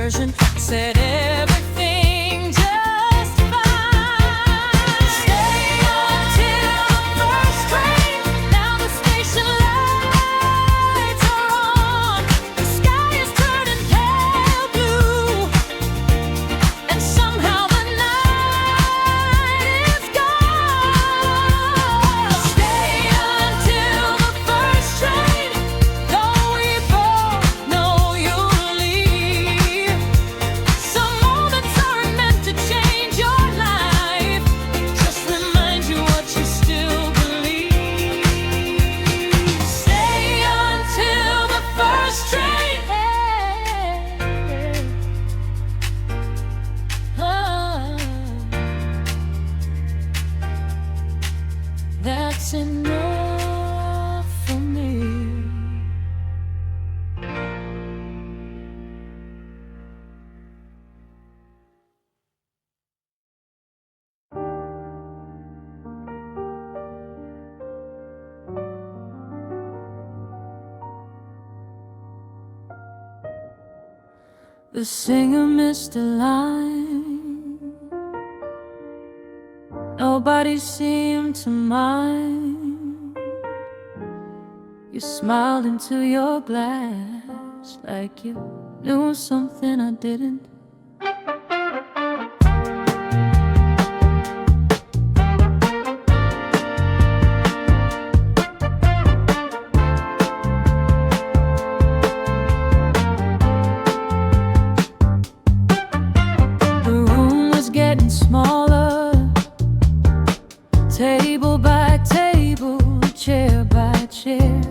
version said everything just fine. Stay until the first train. Now the station lights are on. The sky is turning pale blue, and somehow the night is gone. Stay until the first train, though we both know you'll leave. Some moments aren't meant to change your life, just remind you what you still believe. Stay until the first train. That's enough for me. The singer missed a line. Nobody seemed to mind. You smiled into your glass like you knew something I didn't. The room was getting smaller, table by table, chair by chair.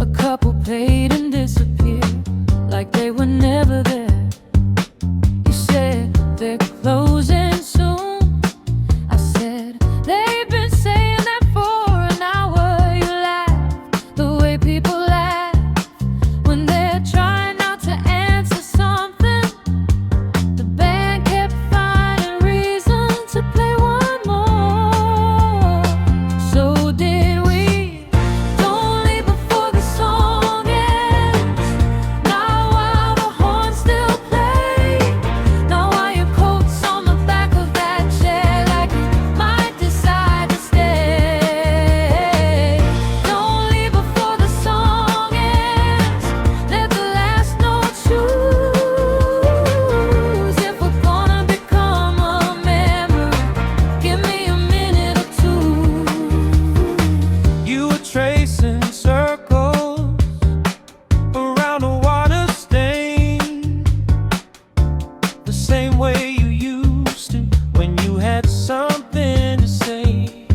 A couple played and disappeared like they were never there. You said they're closing soon. I said they've been saying that for an hour. You laughed the way people laugh when they're trying not to answer something. The band kept finding reason to play one more. So did we. Don't leave before the song ends. Not while the horns still play. Not while your coat's on the back of that chair, like you might decide to stay. Don't leave before the song ends. Let the last note choose if we're gonna become a memory. Give me a minute or two. You were tracing circles around a water stain, the same way you used to when you had something to say.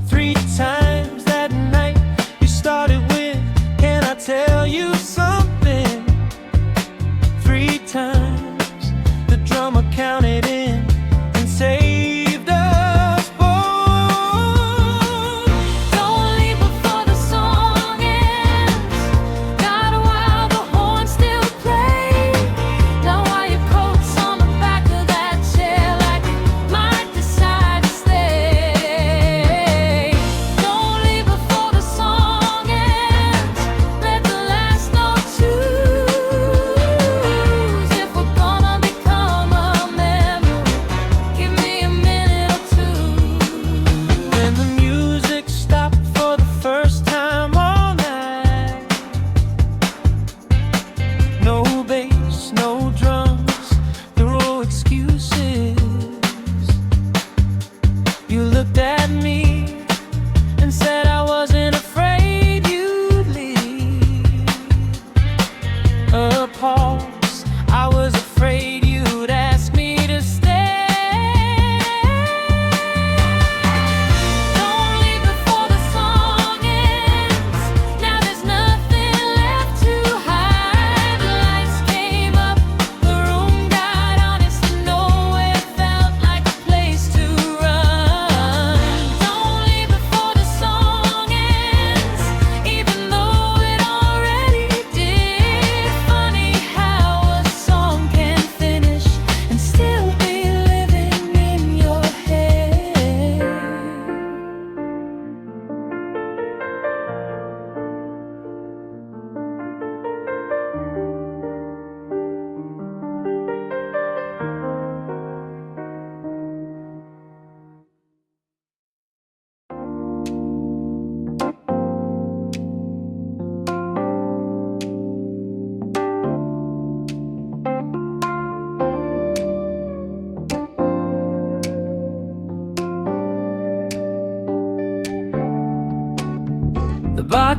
3 times that night you started with, "Can I tell you something?" 3 times the drummer counted in and saved us both. Don't leave before the song ends. Not while the horns still play. Not while your coat's on the back of that chair, like you might decide to stay. Don't leave before the song ends. Let the last note choose if we're gonna become a memory.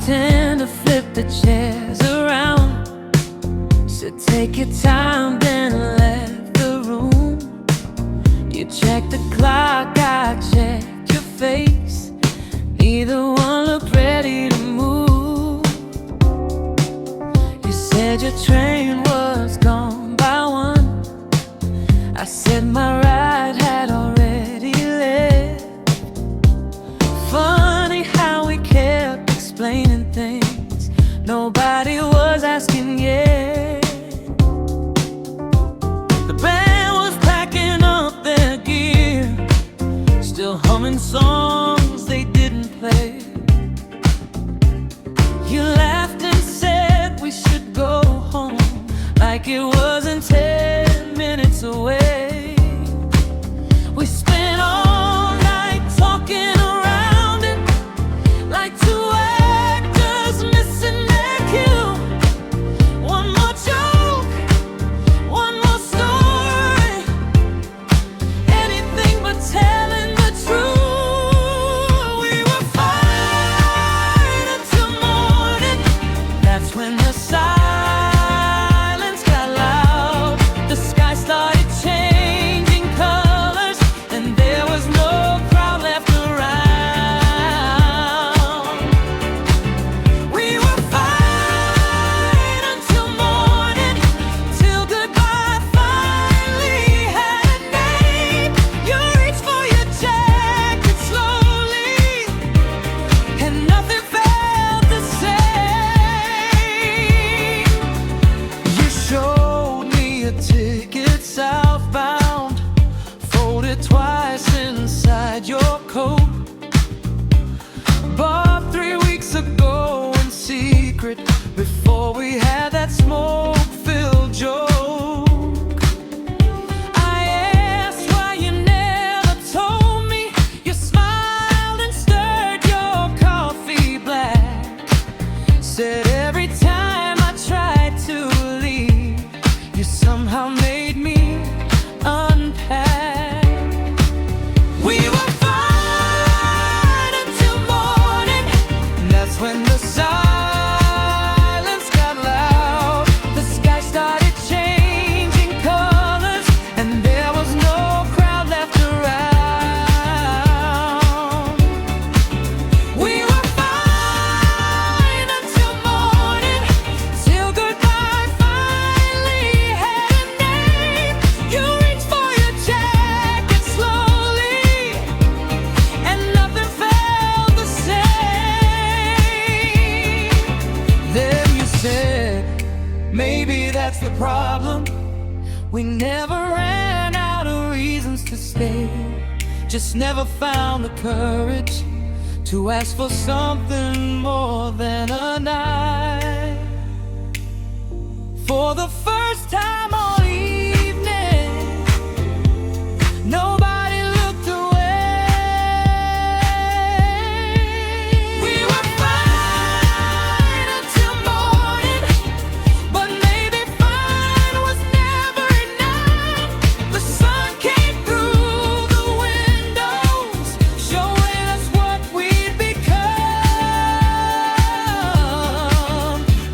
bartender flipped the chairs around, said take your time, then left the room. You checked the clock, I checked your face. Neither one looked ready to move. You said your train was gone by 1. I said my ride had already left. Funny how we kept explaining things nobody was asking yet. The band was packing up their gear, still humming songs they didn't play. You laughed and said we should go home, like it wasn't 10 minutes away. We spent all night talking around it, like two actors missing their cue. One more joke, one more story, anything but telling the truth. We were fine until morning. That's when the silence got loud. The sky started changing colors, and there was no crowd left around. We were fine until morning, till goodbye finally had a name. You reached for your jacket slowly, and nothing felt the same. You showed me a ticket southbound, folded twice inside your coat. Bought 3 weeks ago in secret, before we had that smoke-filled joke. I asked why you never told me. You smiled and stirred your coffee black. Said every time I tried to leave, you somehow made me unpack. We were fine until morning, and that's when the silence got loud. The sky started changing colors, and there was no crowd left around. We were fine until morning, till goodbye finally had a name. You reached for your jacket slowly, and nothing felt the same. Then you said, maybe that's the problem. We never ran out of reasons to stay, just never found the courage to ask for something more than a night. For the first time all evening, nobody looked away. We were fine until morning, but maybe fine was never enough. The sun came through the windows, showing us what we'd become.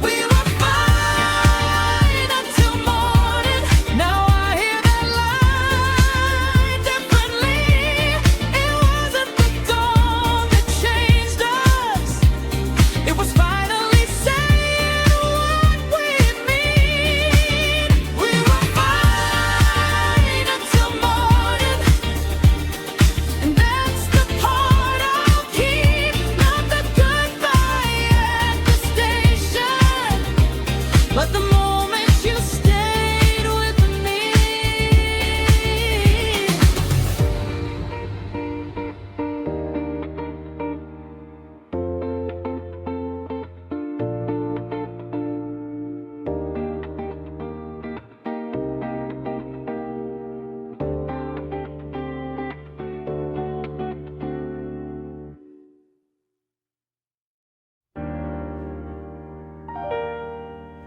We were fine until morning. Now I hear that line differently. It wasn't the dawn that changed us, it was finally saying what we mean. We were fine until morning, and that's the part I'll keep, not the goodbye at the station, but the moment you stayed with me.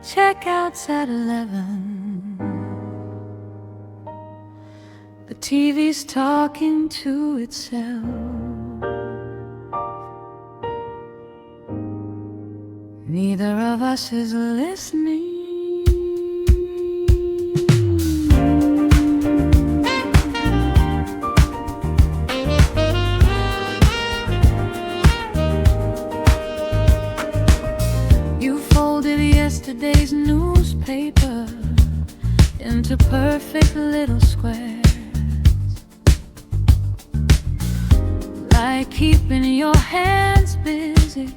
Checkout's at 11. The TV's talking to itself. neither of us is listening. You folded yesterday's newspaper into perfect little squares, like keeping your hands busy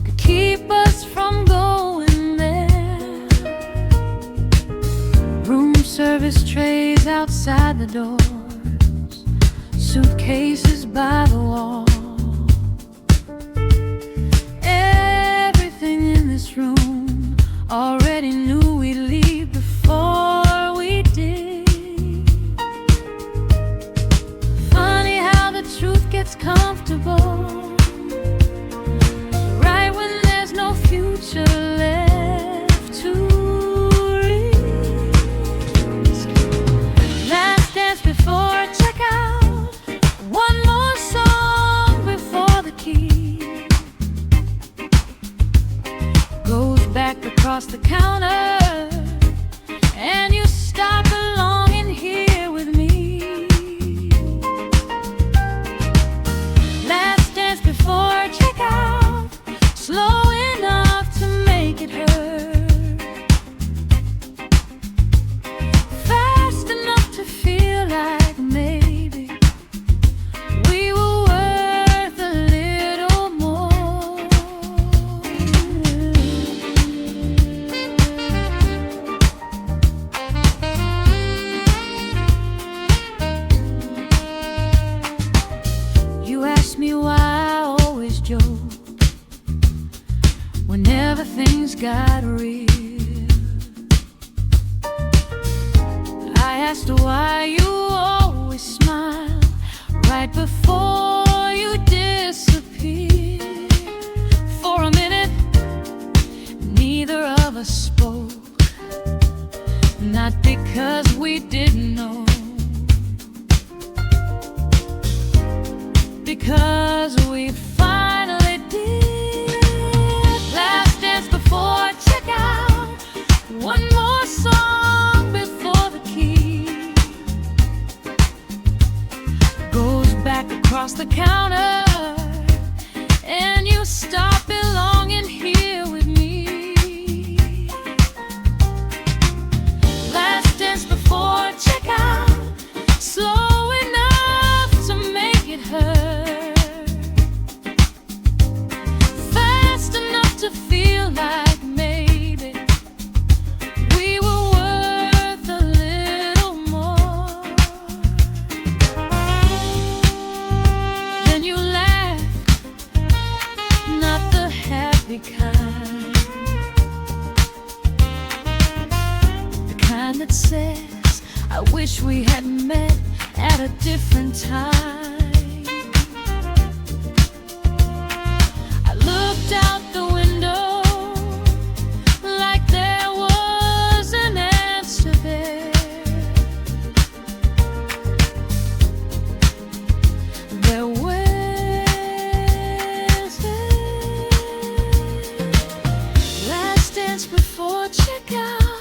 could keep us from going there. Room service trays outside the doors, suitcases by the wall. Everything in this room already knew we'd leave before we did. Funny how the truth gets comfortable right when there's no future left to risk. Last dance before checkout, one more song before the key goes back across the counter, and you stop along in here with me. Last dance before checkout, slow enough to make it hurt, fast enough to feel like maybe we were worth a little more. You ask me why I always joke whenever things got real. I asked why you always smile right before you disappear. For a minute, neither of us spoke, not because we didn't know, because we finally did. Last dance before checkout, one more song before the key goes back across the counter, and you stop belonging here with me. Last dance before checkout, slow enough to make it hurt, fast enough to feel like maybe we were worth a little more. Then you laugh, not the happy kind, the kind that says, I wish we had met at a different time. I looked out the window like there was an answer there. There was last dance before checkout.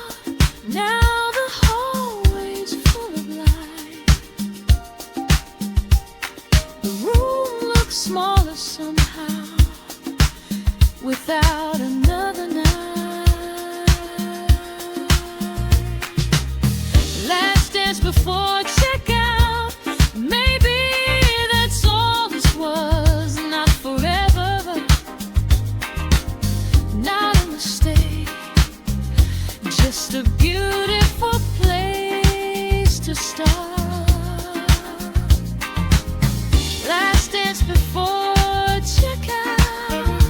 Now the hallway's full of light. The room looks smaller somehow without another night. Last dance before checkout, maybe that's all this was. Not forever, but not a mistake, just a beautiful place to start. Last dance before checkout,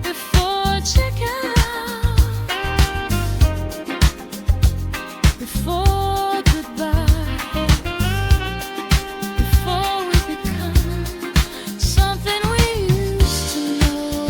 before checkout, before goodbye, before we become something we used to know.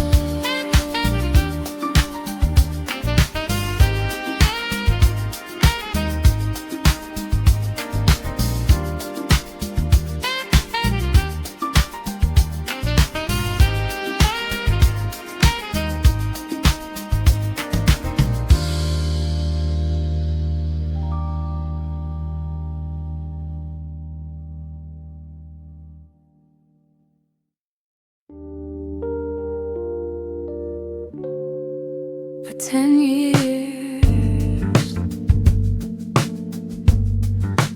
10 years.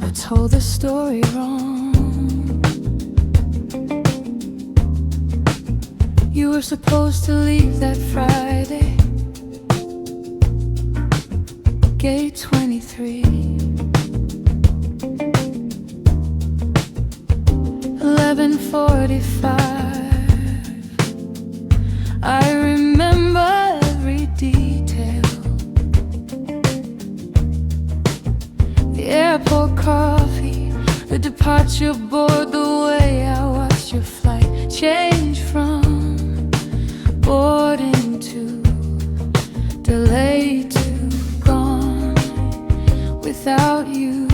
I told the story wrong. You were supposed to leave that Friday, gate 23. 11:45. I remember every detail. The airport coffee, the departure board, the way I watched your flight change from boarding to delayed to gone without you.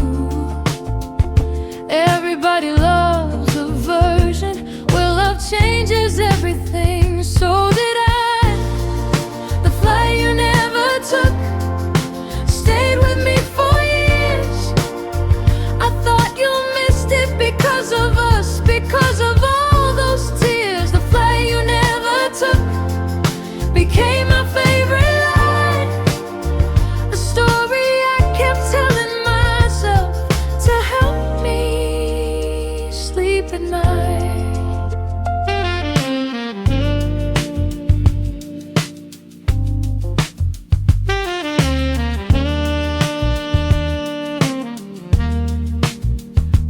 Everybody loves a version where love changes everything. So did I. The flight you never took stayed with me for years. I thought you missed it because of us, because of all those tears. The flight you never took became my favorite line, a story I kept telling myself to help me sleep at night.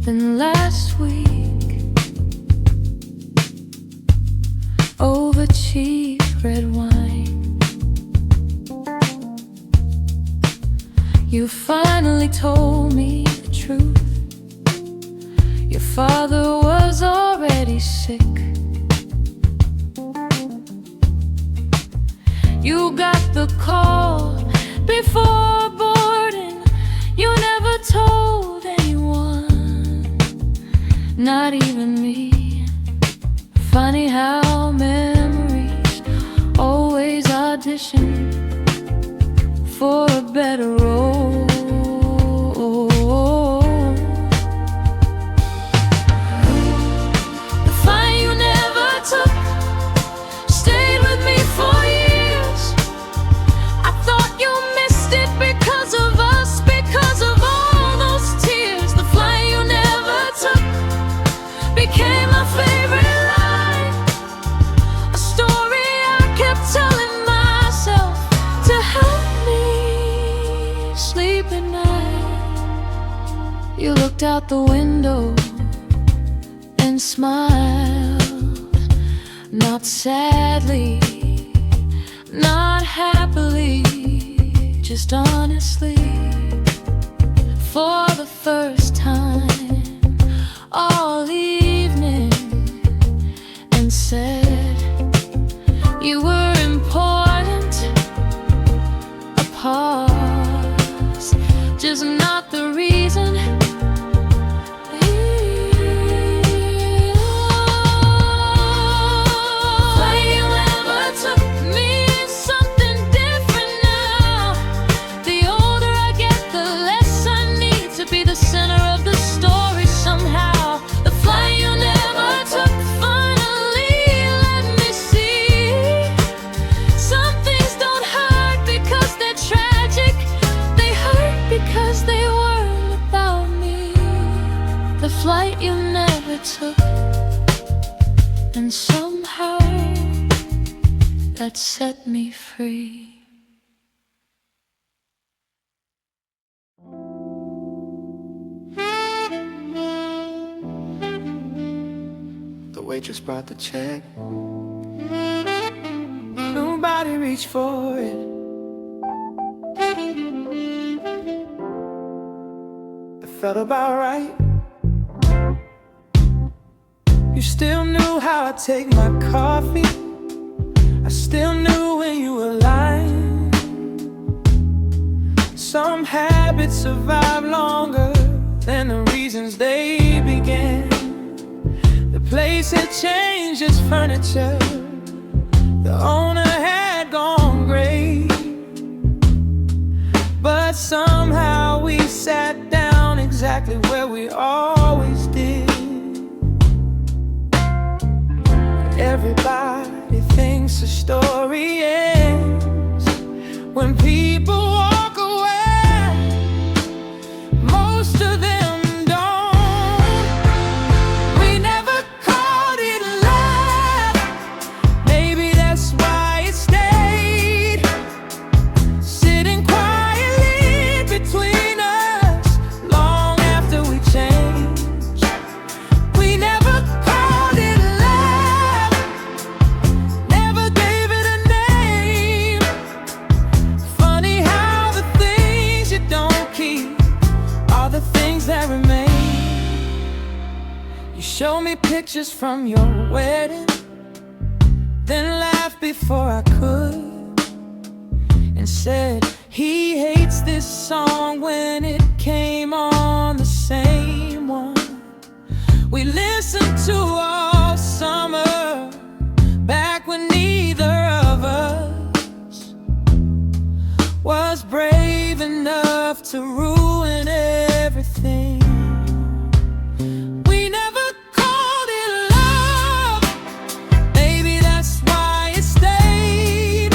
Then last week, over cheap red wine, you finally told me the truth. Your father was already sick. You got the call before boarding. You never told anyone, not even me. Funny how memories always audition for a better role. The fight you never took stayed with me for years. I thought you missed it because of us, because of all those tears. The flight you never took became my favorite line, a story I kept telling myself to help me sleep at night. You looked out the window and smiled, not sadly, not happily, just honestly. For the first time all evening, and said you were important, a pause, just not the reason. Flight you never took means something different now. The older I get, the less I need to be the center of the story somehow. The flight you never took finally let me see some things don't hurt because they're tragic. They hurt because they weren't about me. The flight you never took, and somehow that set me free. The waitress brought the check. Nobody reached for it. It felt about right. You still knew how I take my coffee. I still knew when you were lying. Some habits survive longer than the reasons they began. The place had changed its furniture. The owner had gone gray. But somehow we sat down exactly where we always did. Everybody thinks the story ends When people walk away, most of them don't. We never called it love. Maybe that's why it stayed, sitting quietly between us long after we changed. We never called it love, never gave it a name. Funny how the things you don't keep are the things that remain. You show me pictures from your wedding, then laughed before I could, and said he hates this song when it came on the same one we listened to all summer, back when neither of us was brave enough to ruin everything. We never called it love. Maybe that's why it stayed,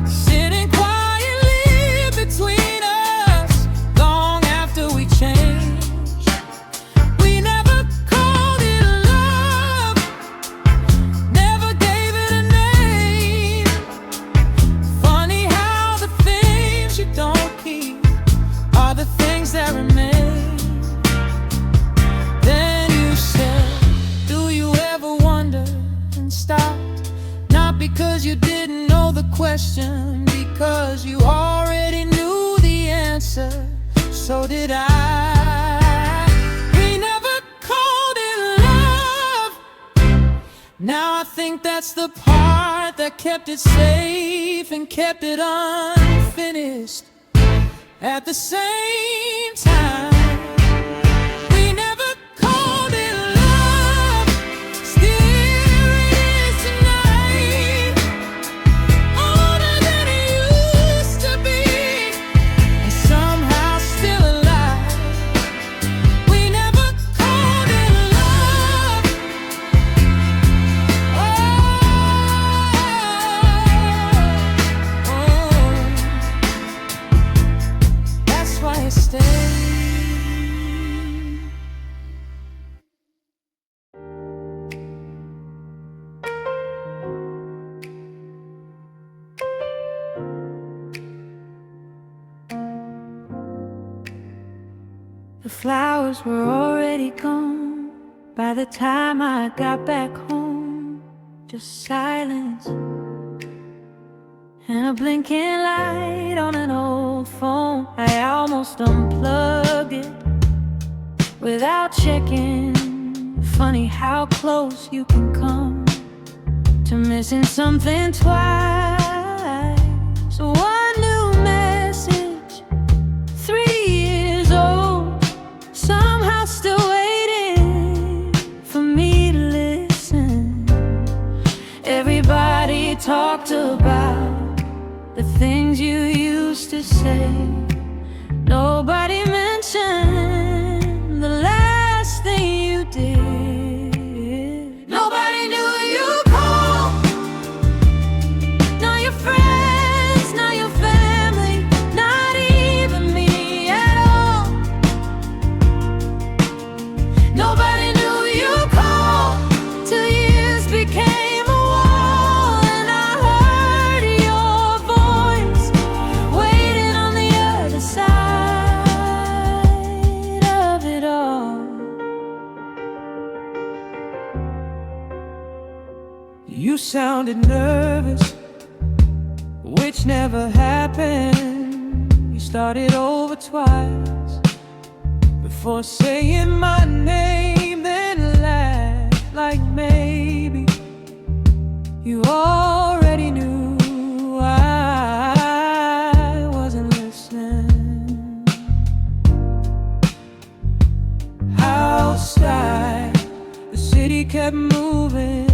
sitting quietly between us long after we changed. We never called it love, never gave it a name. Funny how the things you don't keep are the things that remain. Then you said, do you ever wonder, and stopped, not because you didn't know the question, because you already knew the answer. So did I. We never called it love. Now I think that's the part that kept it safe and kept it unfinished at the same time. We never called it love. Still it is tonight, older than it used to be, and somehow still alive. We never called it love. That's why it stayed. The flowers were already gone by the time I got back home. Just silence and a blinking light on an old phone. I almost unplugged it without checking. Funny how close you can come to missing something twice. One new message, 3 years old, somehow still waiting for me to listen. Everybody talked about the things you used to say. Nobody mentioned the last thing you did. Nobody knew you called. Not your friends, not your family, not even me at all. Nobody knew you called till years became a wall, and I heard your voice waiting on the other side of it all. You sounded nervous, which never happened. You started over twice before saying my name, then laughed like maybe you already knew I wasn't listening. Outside, the city kept moving.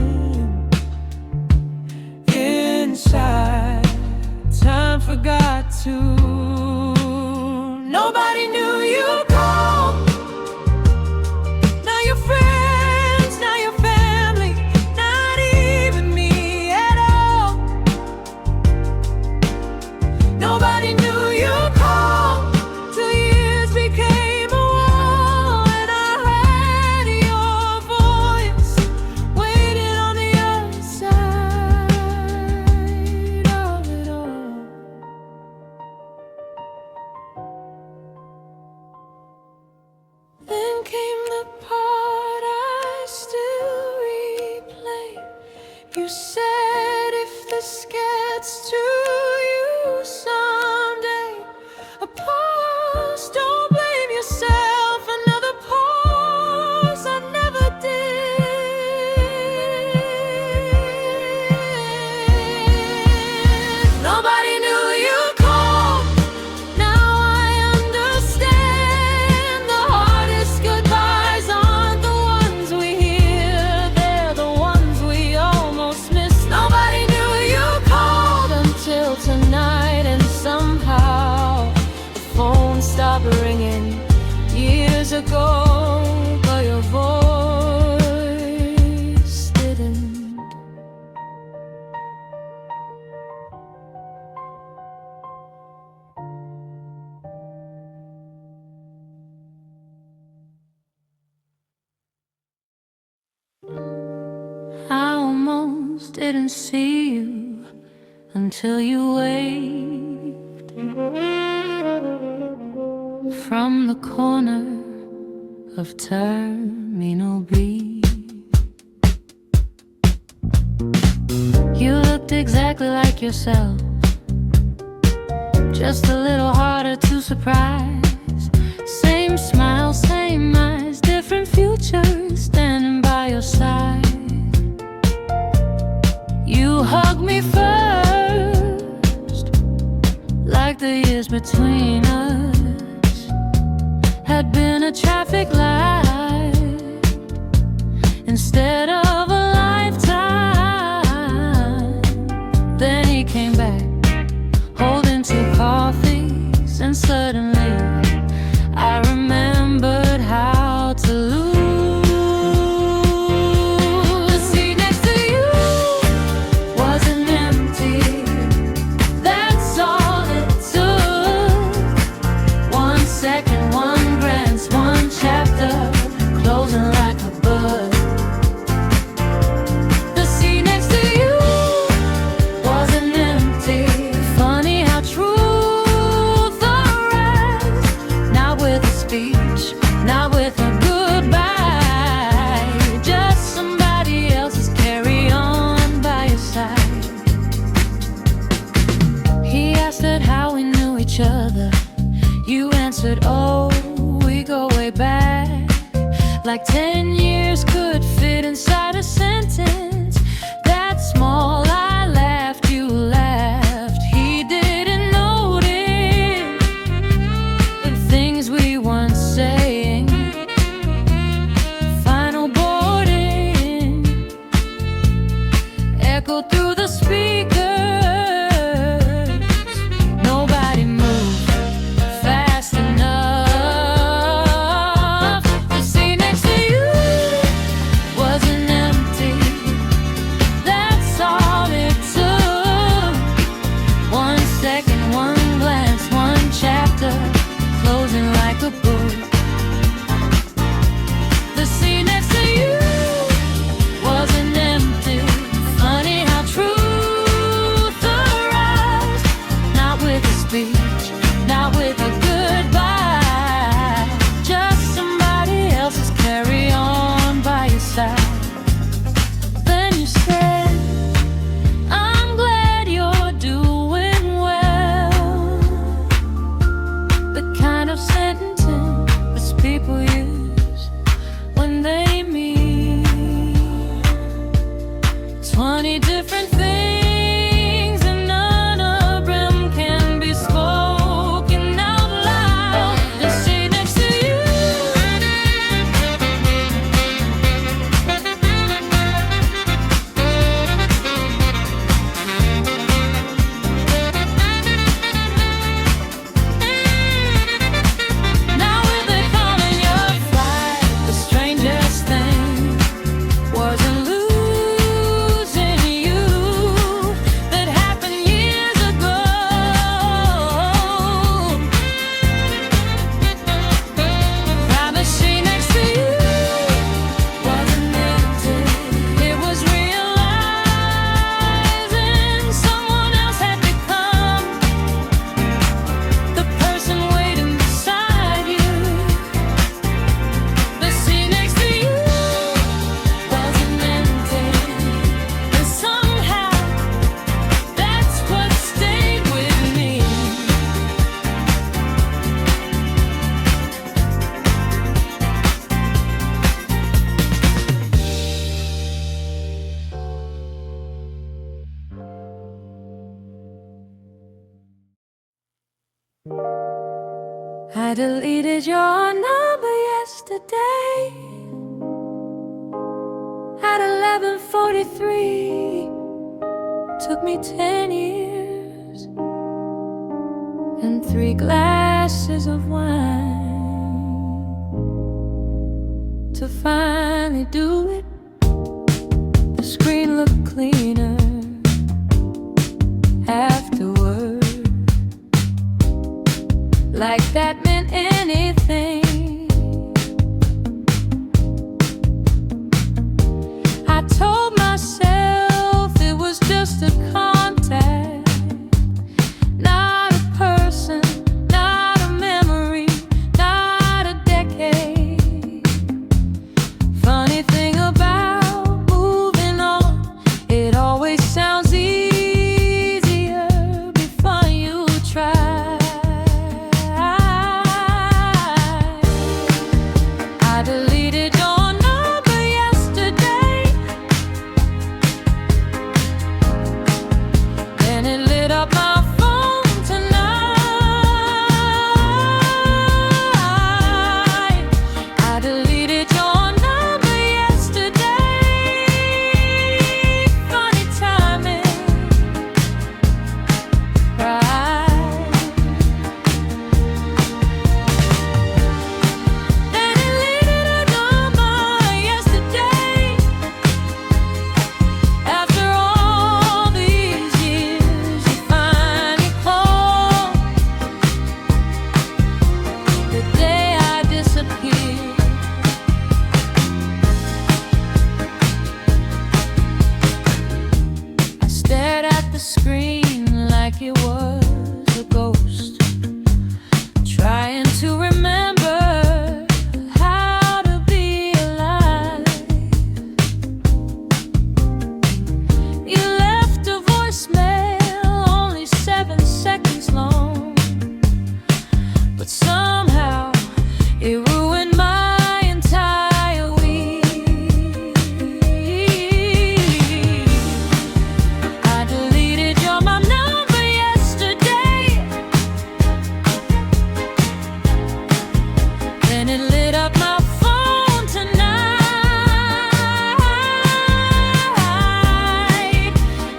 Inside, time forgot to. Nobody knew you called. Not your friends, not your family, not even me at all. stopped ringing years ago, but your voice didn't. I almost didn't see you until you waved from the corner of Terminal B. You looked exactly like yourself, just a little harder to surprise. Same smile, same eyes, different futures standing by your side. You hugged me first, like the years between us had been a traffic light instead of a lifetime. Then he came back, holding 2 coffees, and suddenly I remembered how to lose. The seat next to you wasn't empty. That's all it took. 1 second, 1 glance, 1 chapter, closing like a book. The seat next to you wasn't empty. Funny how truth arrives, not with a speech, not with a goodbye, just somebody else's carry on by your side. He asked it how we knew each other. You answered, oh, we go way back. Like 10 years could fit inside a sentence that small. I laughed, you laughed. He didn't notice the things we weren't saying. Final boarding echoed through the speakers. Nobody moved fast enough. The seat next to you wasn't empty. That's all it took. 1 second, 1 glance, 1 chapter, closing like a book. The seat next to you wasn't empty. Funny how truth arrives, not with a speech, not with a goodbye, just somebody else's carry on by your side. Then you said, I'm glad you're doing well. The kind of sentence people use when they mean 20 different things, and none of them can be spoken out loud. The seat next to you now with it calling your flight. The strangest thing wasn't losing you. That happened years ago. Private seat next to you wasn't empty. It was realizing someone else had become the person waiting beside you. The seat next to you wasn't empty, and somehow that's what stayed with me. I deleted your number yesterday at 11:43. Took me 10 years and 3 glasses of wine. do it, the screen looked cleaner afterward. Like that meant anything. I told myself it was just a contact, not a person, not a memory, not a decade. Funny thing about moving on, it always sounds easier before you try. I deleted your number yesterday, and it lit up my phone tonight. I deleted your number yesterday. Funny timing, right? Then it lit a number yesterday. After all these years, you finally called the day I disappeared. I stared at the screen like it was a ghost, trying to remember how to be alive. You left a voicemail only 7 seconds long, but somehow it ruined my entire week. I deleted your mom number yesterday, then it lit up my phone tonight.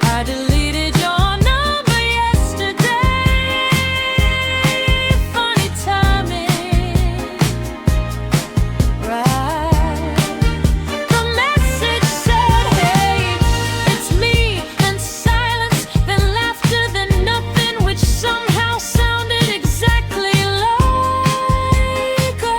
I deleted your number yesterday. Funny timing, right? The message said, hey, it's me, then silence, then laughter, then nothing, which somehow sounded exactly like us.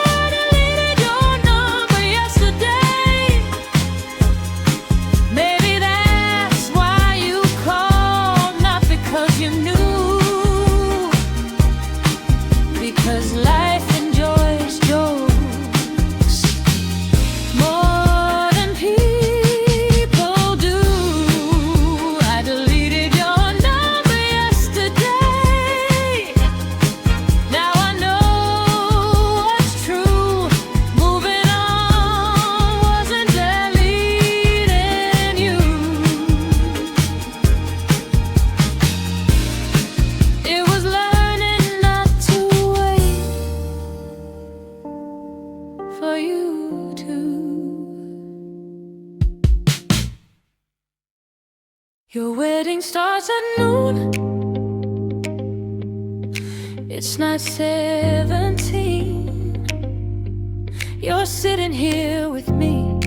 I deleted your number yesterday. Maybe that's why you called, not because you knew, because life enjoys jokes more than people do. I deleted your number yesterday. Now I know what's true. Moving on wasn't deleting you. It was learning not to wait for you to. Your wedding starts at noon. It's night 17. You're sitting here with me,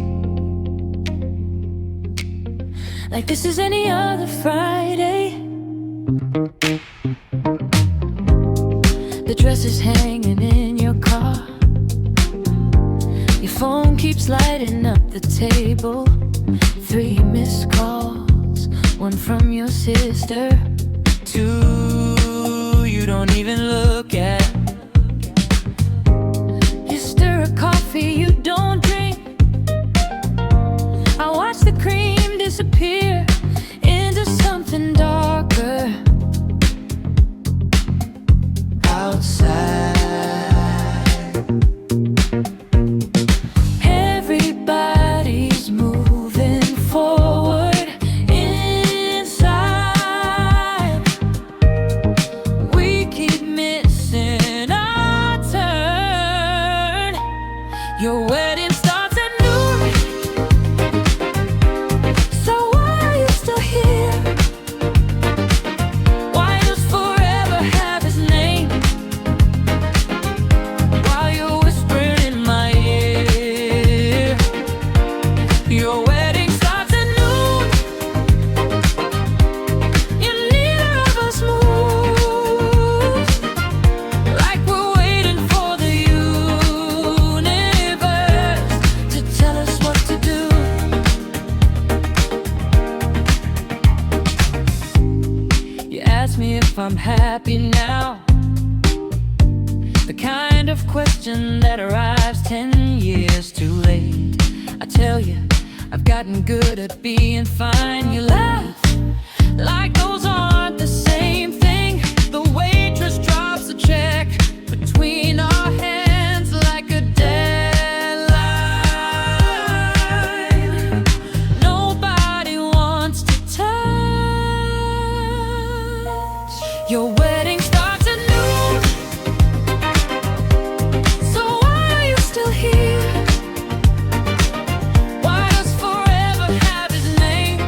like this is any other Friday. The dress is hanging in your car. Your phone keeps lighting up the table. 3 missed calls, 1 from your sister, 2 you don't even look at. You stir a coffee you don't drink. I watch the cream disappear into something darker outside. Everybody's moving forward inside. We keep missing if I'm happy now. The kind of question that arrives 10 years too late. I tell you, I've gotten good at being fine. You laugh like those aren't the same thing. The waitress drops the check between our hands like a deadline. Nobody wants to touch. Your wedding starts at noon, so why are you still here? Why does forever have his name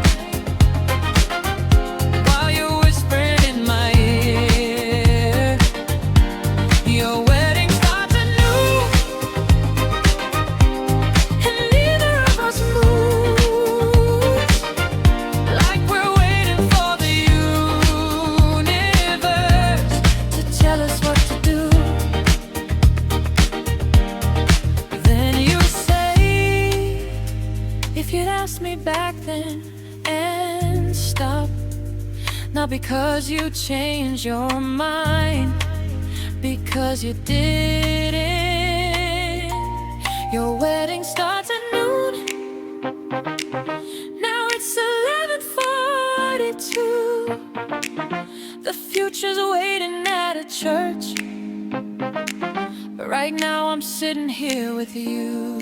while you're whispering in my ear? Your wedding starts at noon, and neither of us moves, like we're waiting for the universe to tell us what to do. Then you say, if you'd asked me back then, and stop. Not because you changed your mind, because you didn't. Your wedding starts at noon, now it's 11:42. The future's waiting at a church, but right now I'm sitting here with you.